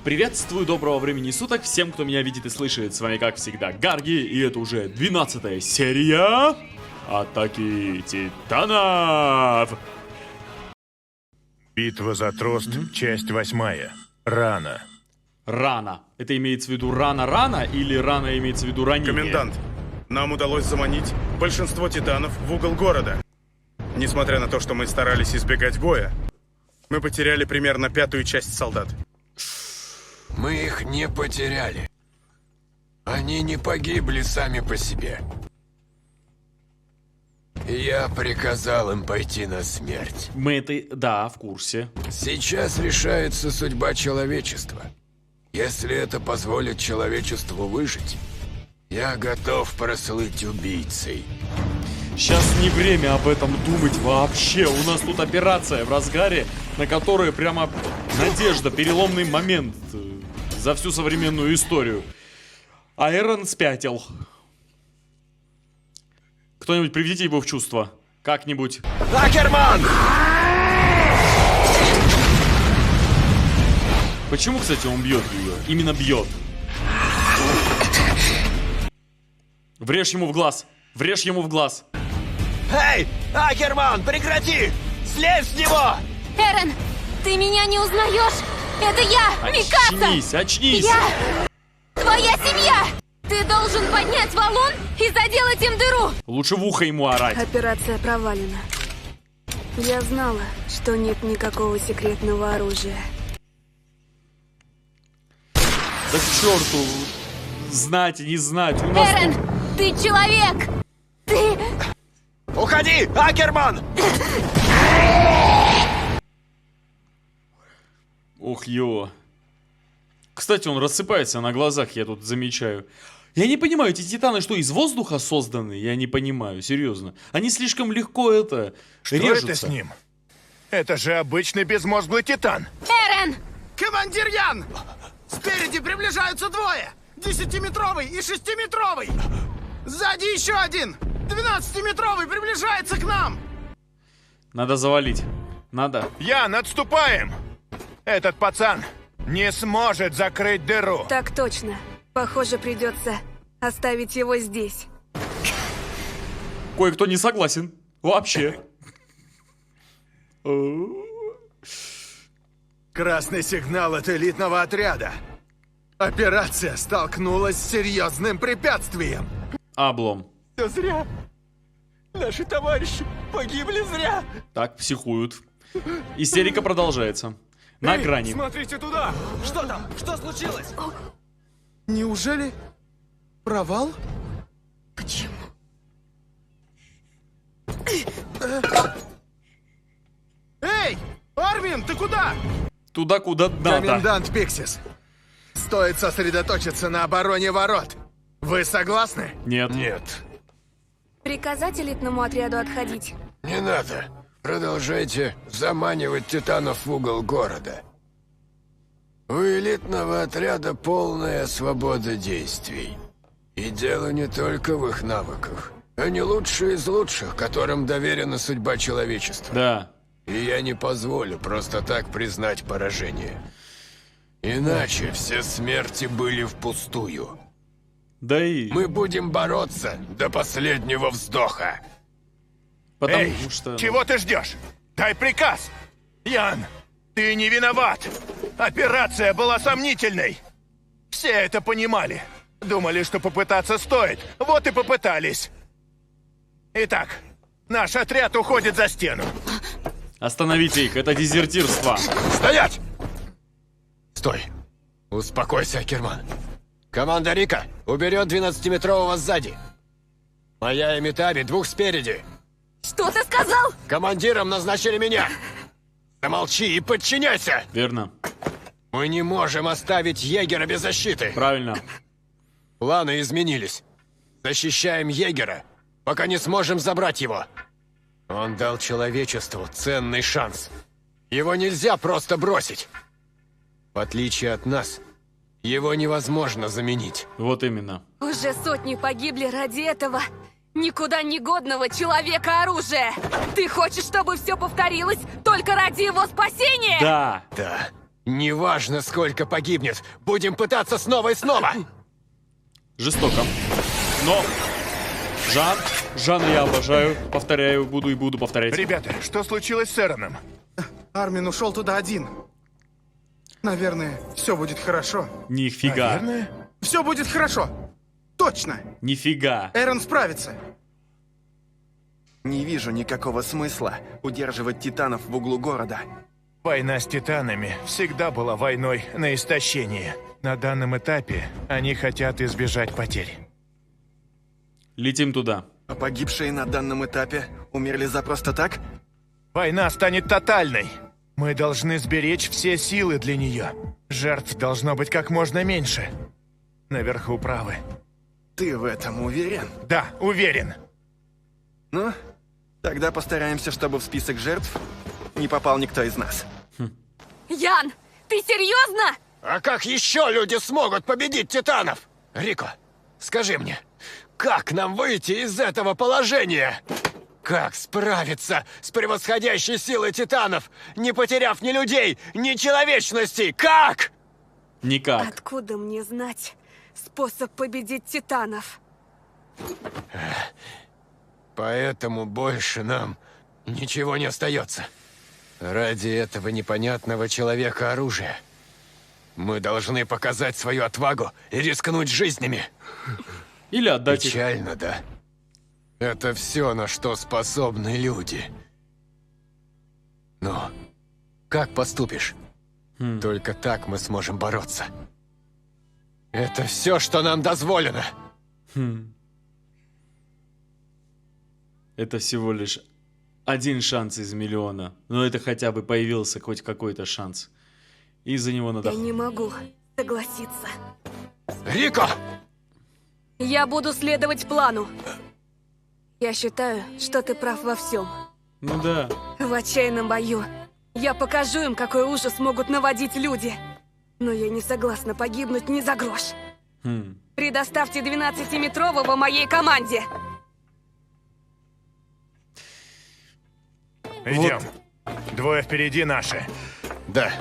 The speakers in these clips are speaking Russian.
Приветствую, доброго времени суток всем, кто меня видит и слышит. С вами, как всегда, Гарги, и это уже 12-я серия Атаки Титанов. Битва за Трост, часть 8. Рана. Рана. Это имеется в виду рана-рана или рана имеется в виду ранение? Комендант, нам удалось заманить большинство титанов в угол города. Несмотря на то, что мы старались избегать боя, мы потеряли примерно 1/5 часть солдат. Мы их не потеряли. Они не погибли сами по себе. Я приказал им пойти на смерть. Мы это, да, в курсе. Сейчас решается судьба человечества. Если это позволит человечеству выжить, я готов прослыть убийцей. Сейчас не время об этом думать вообще. У нас тут операция в разгаре, на которой прямо надежда, переломный момент за всю современную историю. А Эрон спятил. Кто-нибудь приведите его в чувство. Как-нибудь. Акерман! Почему, кстати, он бьет ее? Именно бьет. Врежь ему в глаз. Врежь ему в глаз. Эй, Акерман, прекрати! Слезь с него! Эрен, ты меня не узнаешь? Это я, Микаса! Очнись, очнись! Я твоя семья! Ты должен поднять валун и заделать им дыру! Лучше в ухо ему орать. Операция провалена. Я знала, что нет никакого секретного оружия. Да к черту! Знать и не знать. У нас Эрен, ты человек! Ты... Уходи, Акерман! Ох, ё. Кстати, он рассыпается на глазах, я тут замечаю. Я не понимаю, эти титаны что, из воздуха созданы? Я не понимаю, серьезно. Они слишком легко Что режутся. это с ним? Это же обычный безмозглый титан. Эрен! Командир Ян! Спереди приближаются двое! 10-метровый и 6-метровый! Сзади еще один! 12-метровый приближается к нам! Надо завалить. Надо. Ян, отступаем! Этот пацан не сможет закрыть дыру. Так точно. Похоже, придется оставить его здесь. Кое-кто не согласен. Вообще. Красный сигнал от элитного отряда. Операция столкнулась с серьезным препятствием. Облом. Да зря. Наши товарищи погибли зря. Так, психуют. Истерика продолжается. На грани. Смотрите туда! Что там? Что случилось? Неужели провал? Почему? Эй! Армин, ты куда? Туда, куда надо. Комендант Пиксис. Стоит сосредоточиться на обороне ворот. Вы согласны? Нет. Нет. Приказать элитному отряду отходить. Не надо. Продолжайте заманивать титанов в угол города. У элитного отряда полная свобода действий. И дело не только в их навыках. Они лучшие из лучших, которым доверена судьба человечества. Да. И я не позволю просто так признать поражение. Иначе все смерти были впустую. Да и... Мы будем бороться до последнего вздоха. Потому Эй, что... чего ты ждешь? Дай приказ! Ян, ты не виноват! Операция была сомнительной! Все это понимали. Думали, что попытаться стоит. Вот и попытались. Итак, наш отряд уходит за стену. Остановите их, это дезертирство. Стоять! Стой. Успокойся, Акерман. Команда Рика уберет 12-метрового сзади. Моя и Митаби, 2 спереди. Что ты сказал? Командиром назначили меня. Замолчи и подчиняйся. Верно. Мы не можем оставить егера без защиты. Правильно. Планы изменились. Защищаем егера, пока не сможем забрать его. Он дал человечеству ценный шанс. Его нельзя просто бросить. В отличие от нас, его невозможно заменить. Вот именно. Уже сотни погибли ради этого никуда не годного человека оружия. Ты хочешь, чтобы все повторилось только ради его спасения? Да. Да, Неважно, сколько погибнет, будем пытаться снова и снова. Жестоко. Но Жана я обожаю, повторяю, буду повторять. Ребята, что случилось с Эроном? Армин ушел туда один. Наверное, все будет хорошо. Нифига. Наверное. Все будет хорошо. Точно. Нифига. Эрон справится. Не вижу никакого смысла удерживать титанов в углу города. Война с титанами всегда была войной на истощение. На данном этапе они хотят избежать потерь. Летим туда. А погибшие на данном этапе умерли за просто так? Война станет тотальной. Мы должны сберечь все силы для нее. Жертв должно быть как можно меньше. Наверху правы. Ты в этом уверен? Да, уверен. Ну, тогда постараемся, чтобы в список жертв не попал никто из нас. Ян, ты серьезно? А как еще люди смогут победить титанов? Рико, скажи мне, как нам выйти из этого положения? Как справиться с превосходящей силой титанов, не потеряв ни людей, ни человечности? Как? Никак. Откуда мне знать способ победить титанов? Поэтому больше нам ничего не остается. Ради этого непонятного человека оружия мы должны показать свою отвагу и рискнуть жизнями. Или отдать их. Печально, да? Это все, на что способны люди. Но как поступишь? Только так мы сможем бороться. Это все, что нам дозволено. Это всего лишь один шанс из миллиона. Но это хотя бы появился хоть какой-то шанс. И за него надо... Я не могу согласиться. Рико! Я буду следовать плану. Я считаю, что ты прав во всем. Ну да. В отчаянном бою я покажу им, какой ужас могут наводить люди. Но я не согласна погибнуть ни за грош. Предоставьте 12-метрового моей команде. Идем. Двое впереди наши. Да.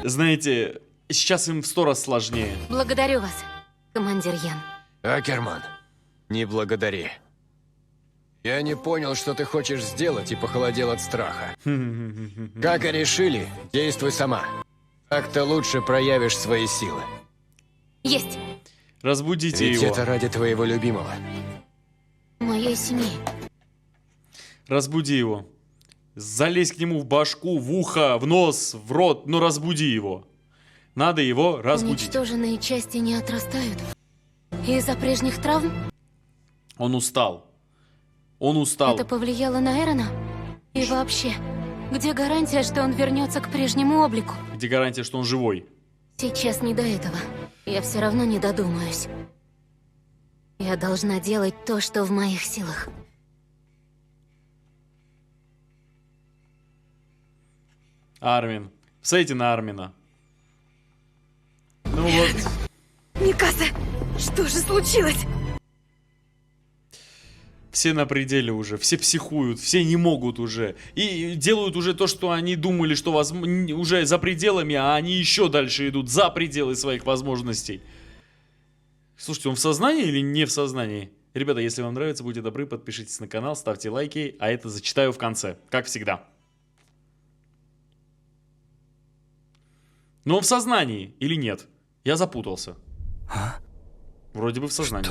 Знаете, сейчас им в 100 раз сложнее. Благодарю вас, командир Ян. Акерман, не благодари. Я не понял, что ты хочешь сделать, и похолодел от страха. Как и решили, действуй сама. Так ты лучше проявишь свои силы. Есть. Разбудите Ведь его. это ради твоего любимого. Моей семьи. Разбуди его. Залезь к нему в башку, в ухо, в нос, в рот. Ну разбуди его. Надо его разбудить. Уничтоженные части не отрастают. Из-за прежних травм? Он устал. Он устал. Это повлияло на Эрона? И вообще, где гарантия, что он вернется к прежнему облику? Где гарантия, что он живой? Сейчас не до этого. Я все равно не додумаюсь. Я должна делать то, что в моих силах. Армин. Посмотрите на Армина. Ну вот. Микаса, что же случилось? Все на пределе уже, все психуют, все не могут уже. И делают уже то, что они думали, что уже за пределами, а они еще дальше идут, за пределы своих возможностей. Слушайте, он в сознании или не в сознании? Ребята, если вам нравится, будьте добры, подпишитесь на канал, ставьте лайки, а это зачитаю в конце, как всегда. Но он в сознании или нет? Я запутался. Вроде бы в сознании.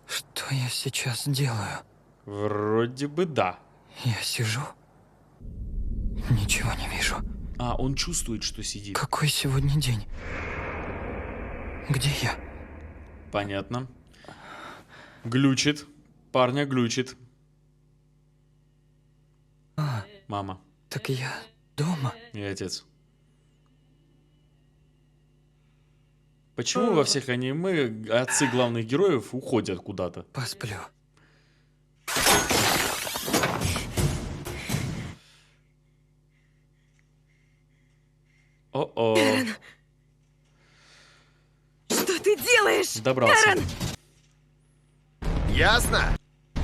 Что я сейчас делаю? Вроде бы да. Я сижу, ничего не вижу. А, он чувствует, что сидит. Какой сегодня день? Где я? Понятно. Глючит. Парня глючит. Мама Так я дома. и отец. Почему во всех аниме отцы главных героев уходят куда-то? Посплю. О-о. Что ты делаешь? Добрался. Эрон! Ясно?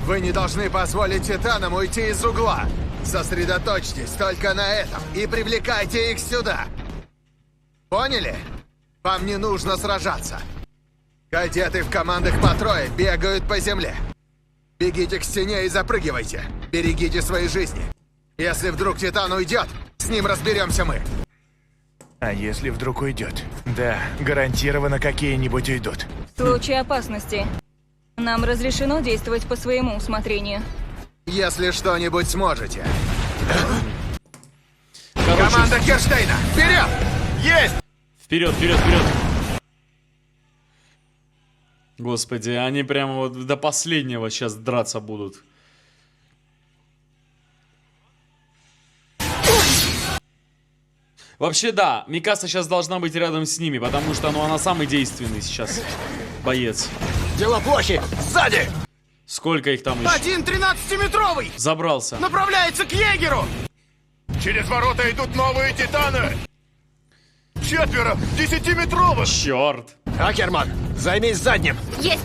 Вы не должны позволить титанам уйти из угла. Сосредоточьтесь только на этом и привлекайте их сюда. Поняли? Вам не нужно сражаться. Кадеты в командах по трое бегают по земле. Бегите к стене и запрыгивайте. Берегите свои жизни. Если вдруг Титан уйдет, с ним разберемся мы. А если вдруг уйдет? Да, гарантированно какие-нибудь уйдут. В случае опасности нам разрешено действовать по своему усмотрению. Если что-нибудь сможете. Короче, Команда Керштейна, вперед! Есть! вперед, вперед, вперед! Господи, они прямо вот до последнего сейчас драться будут. Вообще, да, Микаса сейчас должна быть рядом с ними, потому что, ну, она самый действенный сейчас боец. Дела плохи! Сзади! Сколько их там еще? Один 13-метровый! Забрался. Направляется к егеру! Через ворота идут новые титаны! 4 10-метровых! Черт! Акерман, займись задним! Есть!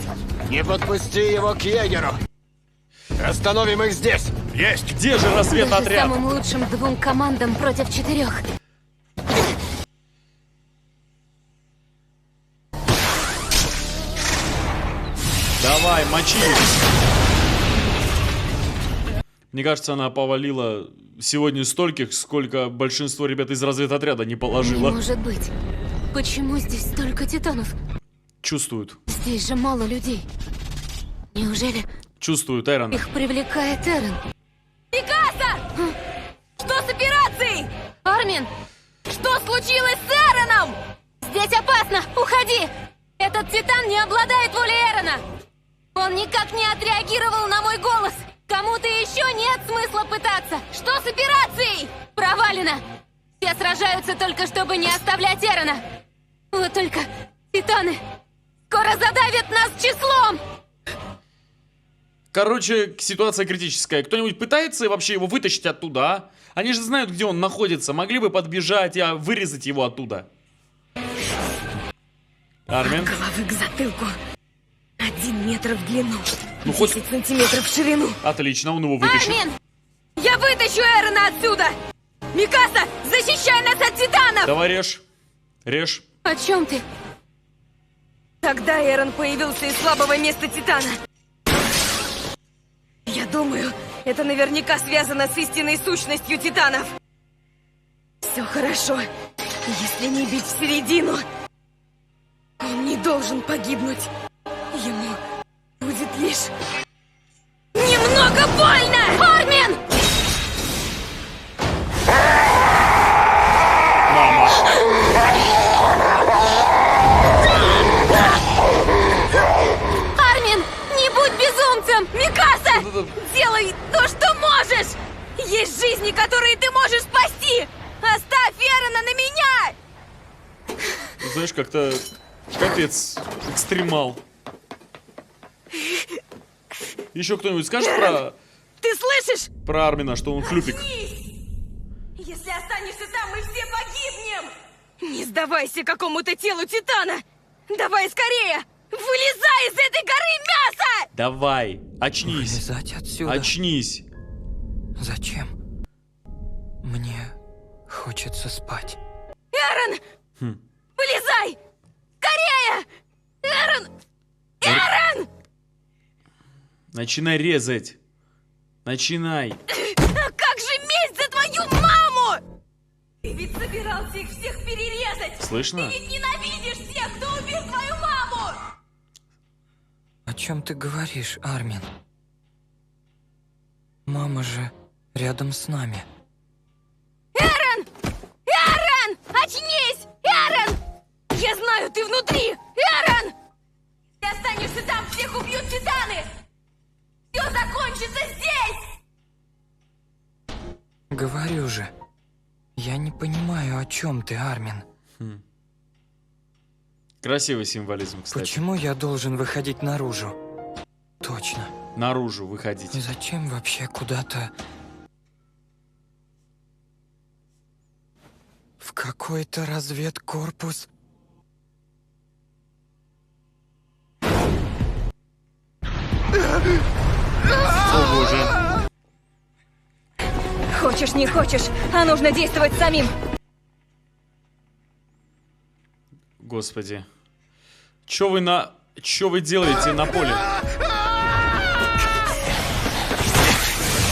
Не подпусти его к егеру! Остановим их здесь! Есть! Где же Даже разведотряд? самым лучшим 2 командам против 4. Давай, мочи! Мне кажется, она повалила сегодня стольких, сколько большинство ребят из разведотряда не Не положило. может быть. Почему здесь столько титанов? Чувствуют. Здесь же мало людей. Неужели Чувствуют, Эрон. их привлекает Эрен? Микаса! Что с операцией? Армин! Что случилось с Эроном? Здесь опасно! Уходи! Этот титан не обладает волей Эрена! Он никак не отреагировал на мой голос! Кому-то еще нет смысла пытаться! Что с операцией? Провалено! Все сражаются только, чтобы не оставлять Эрена! Вот только титаны скоро задавят нас числом! Короче, ситуация критическая. Кто-нибудь пытается вообще его вытащить оттуда, а? Они же знают, где он находится. Могли бы подбежать и вырезать его оттуда. Армин? Головы к затылку. 1 метр в длину. Ну, хоть- 10 сантиметров в ширину. Отлично, он его вытащил. Армин! Я вытащу Эрона отсюда! Микаса, защищай нас от титанов! Давай режь. Режь. О чем ты? Тогда Эрон появился из слабого места титана. Я думаю, это наверняка связано с истинной сущностью титанов. Все хорошо. Если не бить в середину, он не должен погибнуть. Ему будет лишь немного больно! Армин! Армин! Не будь безумцем! Микаса! Делай то, что можешь! Есть жизни, которые ты можешь спасти! Оставь Эрона на меня! Знаешь, как-то капец, экстремал. Еще кто-нибудь скажет Ты слышишь? про Армина, что он хлюпик? Если останешься там, мы все погибнем! Не сдавайся какому-то телу Титана! Давай скорее! Вылезай из этой горы мяса! Давай, очнись. Вылезать отсюда? Очнись. Зачем? Мне хочется спать. Эрон! Хм. Вылезай! Скорее! Эрон! Эрон! Начинай резать. Начинай. А как же месть за твою маму? Ты ведь собирался их всех перерезать! Слышно? Ты ведь ненавидишь всех, кто убил твою маму! О чем ты говоришь, Армин? Мама же рядом с нами. Эрон! Эрон! Очнись! Эрон! Я знаю, ты внутри! Эрон! Ты останешься там, всех убьют титаны! Все закончится здесь! Говорю же, я не понимаю, о чем ты, Армин. Красивый символизм, кстати. Почему я должен выходить наружу? Точно. Наружу И выходить. зачем вообще куда-то... в какой-то разведкорпус? О боже. Хочешь, не хочешь, а нужно действовать самим. Господи. Чё вы делаете на поле?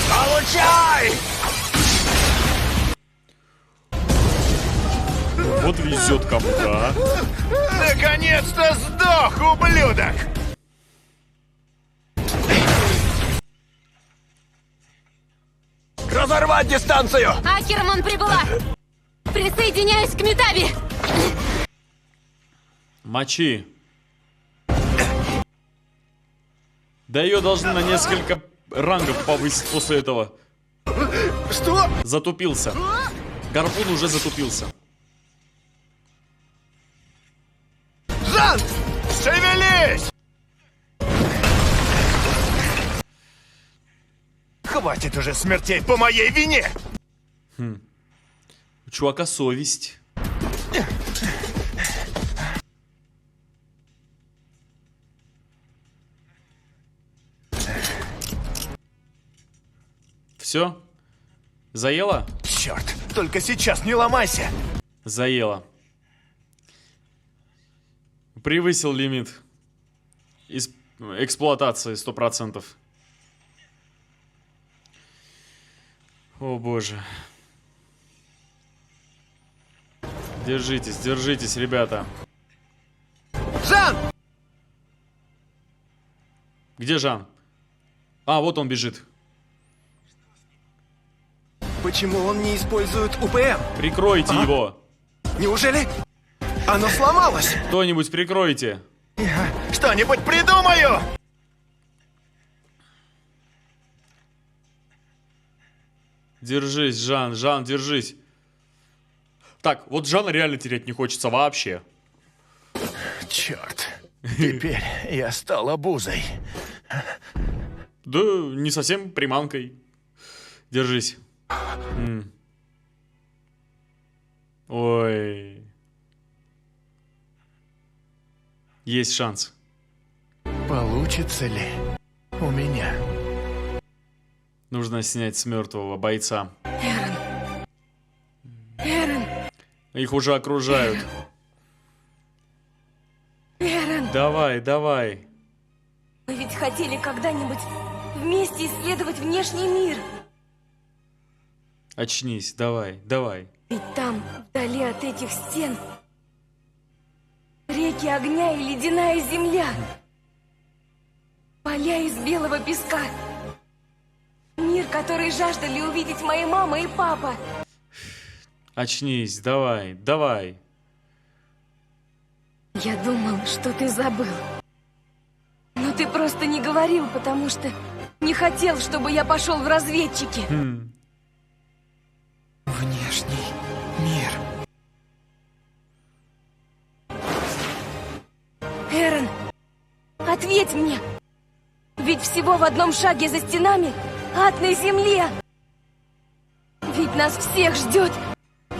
Получай! Вот везет кому-то, а. Наконец-то сдох, ублюдок! Разорвать дистанцию! Акерман прибыла! Присоединяюсь к Митаби! Мочи. Да ее должны на несколько рангов повысить после этого. Что? Затупился. Гарпун уже затупился. Жан! Шевелись! Хватит уже смертей по моей вине! У чувака совесть. Все? Заело? Черт, только сейчас не ломайся! Заело. Превысил лимит эксплуатации 100%. О боже. Держитесь, держитесь, ребята. Жан! Где Жан? А, вот он бежит. Почему он не использует УПМ? Прикройте его. Неужели оно сломалось? Кто-нибудь прикройте. Что-нибудь придумаю! Держись, Жан, Жан, держись. Так, вот Жана реально терять не хочется вообще. Черт, теперь я стал обузой. Да, не совсем приманкой. Держись. Ой. Есть шанс. Получится ли у меня? Нужно снять с мертвого бойца. Эрен, Их уже окружают. Эрен, Давай, давай. мы ведь хотели когда-нибудь вместе исследовать внешний мир. Очнись, давай, давай. Ведь там, вдали от этих стен, реки огня и ледяная земля. Поля из белого песка. Мир, который жаждали увидеть мои мама и папа. Очнись, давай, давай. Я думал, что ты забыл. Но ты просто не говорил, потому что не хотел, чтобы я пошел в разведчики. Внешний мир. Эрен, ответь мне. Ведь всего в одном шаге за стенами ад на земле. Ведь нас всех ждет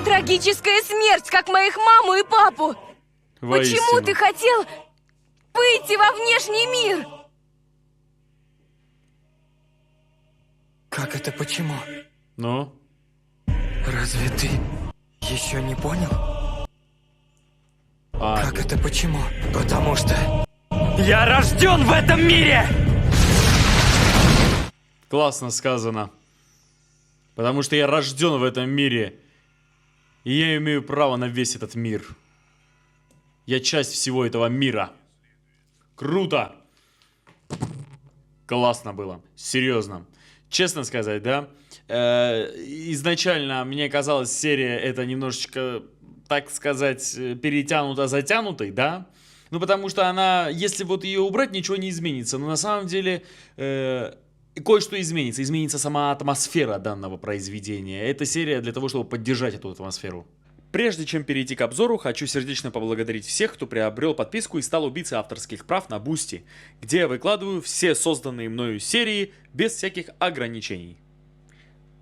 трагическая смерть, как моих маму и папу. Воистину. Почему ты хотел выйти во внешний мир? Как это почему? Ну? Разве ты еще не понял? А, Как это почему? Потому что я рожден в этом мире! классно сказано. Потому что я рожден в этом мире. И я имею право на весь этот мир. Я часть всего этого мира. Круто! Классно было. Серьезно. Честно сказать, да? Изначально мне казалось, серия это немножечко, так сказать, перетянута-затянутой, да? Ну, потому что она, если вот ее убрать, ничего не изменится. Но на самом деле кое-что изменится. Изменится сама атмосфера данного произведения. Эта серия для того, чтобы поддержать эту атмосферу. Прежде чем перейти к обзору, хочу сердечно поблагодарить всех, кто приобрел подписку и стал убийцей авторских прав на Boosty, где я выкладываю все созданные мною серии без всяких ограничений.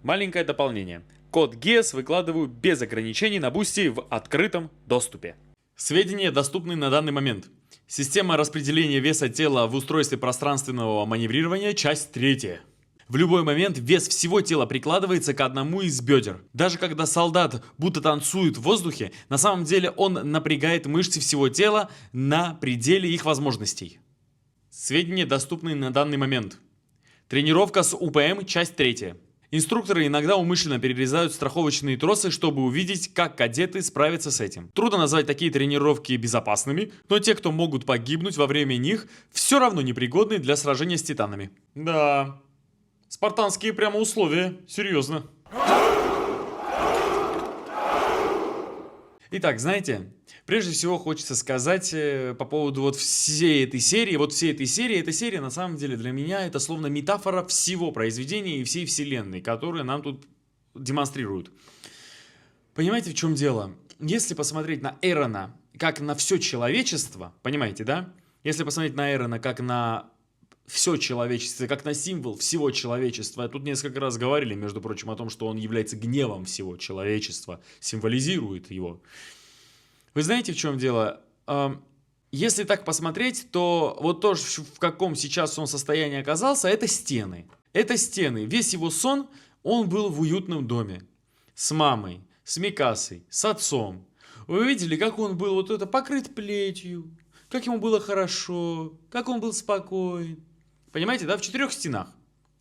Маленькое дополнение. Код GES выкладываю без ограничений на Boosty в открытом доступе. Сведения доступны на данный момент. Система распределения веса тела в устройстве пространственного маневрирования, часть 3. В любой момент вес всего тела прикладывается к одному из бедер. Даже когда солдат будто танцует в воздухе, на самом деле он напрягает мышцы всего тела на пределе их возможностей. Сведения, доступные на данный момент. Тренировка с УПМ, часть 3. Инструкторы иногда умышленно перерезают страховочные тросы, чтобы увидеть, как кадеты справятся с этим. Трудно назвать такие тренировки безопасными, но те, кто могут погибнуть во время них, все равно непригодны для сражения с титанами. Да, спартанские прямо условия, серьезно. Итак, знаете, прежде всего хочется сказать по поводу вот всей этой серии. Эта серия на самом деле для меня это словно метафора всего произведения и всей вселенной, которую нам тут демонстрируют. Понимаете, в чем дело? Если посмотреть на Эрона как на все человечество, понимаете, да? Если посмотреть на Эрона как на все человечество, как на символ всего человечества. Тут несколько раз говорили, между прочим, о том, что он является гневом всего человечества, символизирует его. Вы знаете, в чем дело? Если так посмотреть, то вот то, в каком сейчас он состоянии оказался, это стены. Это стены. Весь его сон, он был в уютном доме. С мамой, с Микасой, с отцом. Вы видели, как он был вот это покрыт плетью, как ему было хорошо, как он был спокоен. Понимаете, да, в 4 стенах,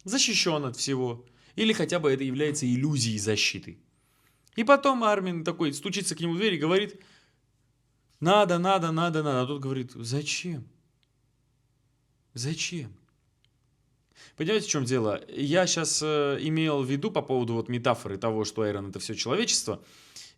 защищен от всего, или хотя бы это является иллюзией защиты. И потом Армин такой стучится к нему в дверь и говорит: надо. А тот говорит: зачем? Зачем? Понимаете, в чем дело? Я сейчас имел в виду по поводу вот метафоры того, что Эрон это все человечество.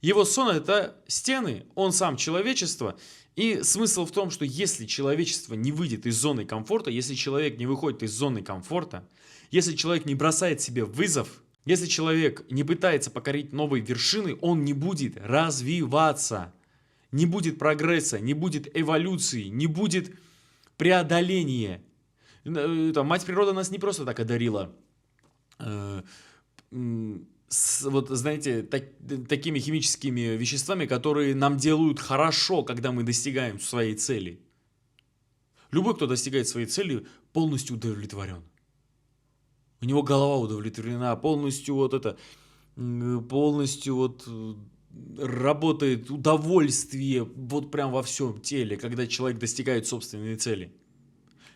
Его сон это стены, он сам человечество. И смысл в том, что если человечество не выйдет из зоны комфорта, если человек не выходит из зоны комфорта, если человек не бросает себе вызов, если человек не пытается покорить новые вершины, он не будет развиваться, не будет прогресса, не будет эволюции, не будет преодоления. Мать природа нас не просто так одарила, вот знаете, такими химическими веществами, которые нам делают хорошо, когда мы достигаем своей цели. Любой, кто достигает своей цели, полностью удовлетворен. У него голова удовлетворена, полностью работает удовольствие вот прям во всем теле, когда человек достигает собственной цели.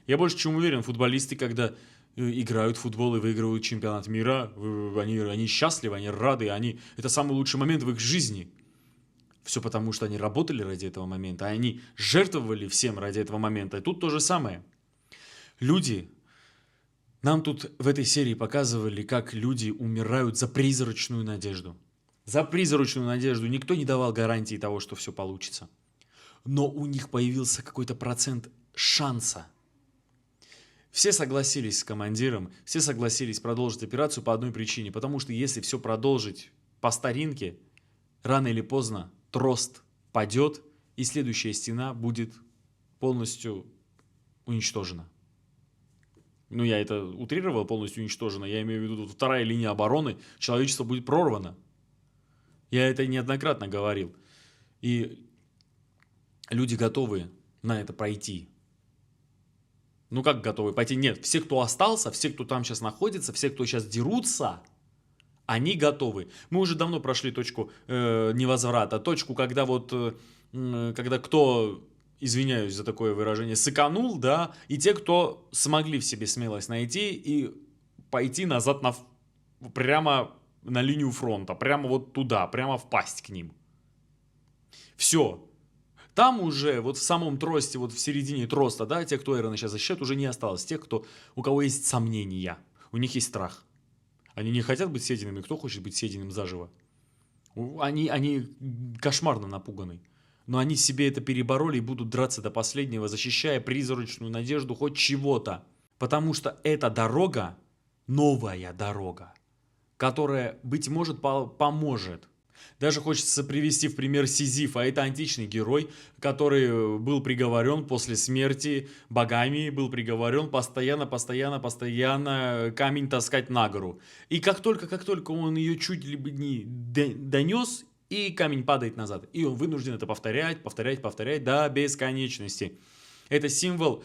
Я больше чем уверен, футболисты, когда играют в футбол и выигрывают чемпионат мира, они счастливы, они рады, это самый лучший момент в их жизни. Все потому, что они работали ради этого момента, а они жертвовали всем ради этого момента. И тут то же самое. Люди, нам тут в этой серии показывали, как люди умирают за призрачную надежду. За призрачную надежду никто не давал гарантии того, что все получится. Но у них появился какой-то процент шанса. Все согласились с командиром, все согласились продолжить операцию по одной причине. Потому что если все продолжить по старинке, рано или поздно трост падет, и следующая стена будет полностью уничтожена. Ну, я это утрировал, полностью уничтожена. Я имею в виду, вторая линия обороны, человечество будет прорвано. Я это неоднократно говорил. И люди готовы на это пойти. Ну как готовы пойти? Нет, все, кто остался, все, кто там сейчас находится, все, кто сейчас дерутся, они готовы. Мы уже давно прошли точку невозврата, точку, когда когда кто, извиняюсь за такое выражение, сыканул, да, и те, кто смогли в себе смелость найти и пойти назад прямо на линию фронта, прямо вот туда, прямо впасть к ним. Все. Там уже, вот в самом тросте, вот в середине троста, да, те, кто Эрона сейчас защищает, уже не осталось. Тех, у кого есть сомнения, у них есть страх. Они не хотят быть съеденными. Кто хочет быть съеденным заживо? Они кошмарно напуганы. Но они себе это перебороли и будут драться до последнего, защищая призрачную надежду хоть чего-то. Потому что эта дорога, новая дорога, которая, быть может, поможет. Даже хочется привести в пример Сизифа. Это античный герой, который был приговорен после смерти богами, был приговорен постоянно камень таскать на гору. И как только он ее чуть ли не донес, и камень падает назад. И он вынужден это повторять до бесконечности. Это символ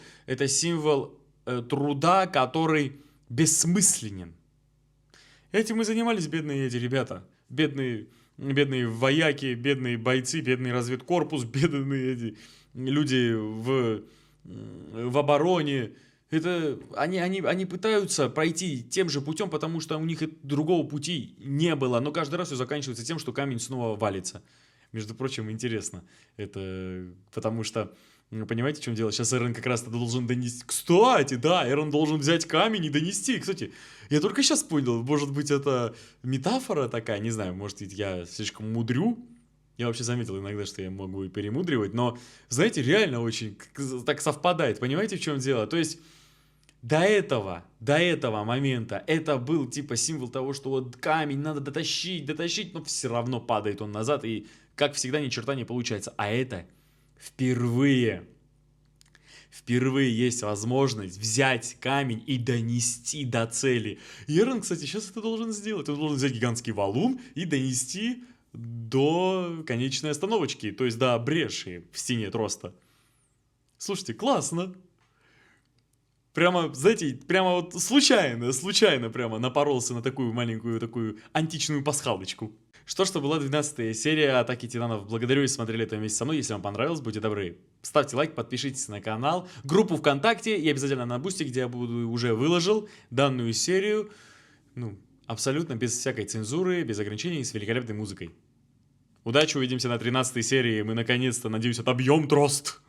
труда, который бессмысленен. Этим и занимались бедные эти ребята. Бедные вояки, бедные бойцы, бедный разведкорпус, бедные эти люди в обороне. Это они пытаются пройти тем же путем, потому что у них другого пути не было. Но каждый раз все заканчивается тем, что камень снова валится. Между прочим, интересно. Это потому что, понимаете, в чем дело? Сейчас Эрон как раз-то должен донести. Кстати, да, Эрон должен взять камень и донести. Кстати, я только сейчас понял, может быть, это метафора такая, не знаю, может, я слишком мудрю. Я вообще заметил иногда, что я могу и перемудривать, но, знаете, реально очень так совпадает. Понимаете, в чем дело? То есть до этого момента это был типа символ того, что вот камень надо дотащить, но все равно падает он назад, и, как всегда, ни черта не получается. А это впервые есть возможность взять камень и донести до цели. И Эрон, кстати, сейчас это должен сделать. Он должен взять гигантский валун и донести до конечной остановочки, то есть до бреши в стене троста. Слушайте, классно. Прямо, знаете, прямо вот случайно прямо напоролся на такую маленькую, такую античную пасхалочку. Что ж, это была 12-я серия Атаки Титанов. Благодарю, если смотрели это вместе со мной. Если вам понравилось, будьте добры, ставьте лайк, подпишитесь на канал, группу ВКонтакте и обязательно на Бусти, где я уже выложил данную серию, абсолютно без всякой цензуры, без ограничений, с великолепной музыкой. Удачи, увидимся на 13-й серии. Мы наконец-то, надеюсь, отобьем трост.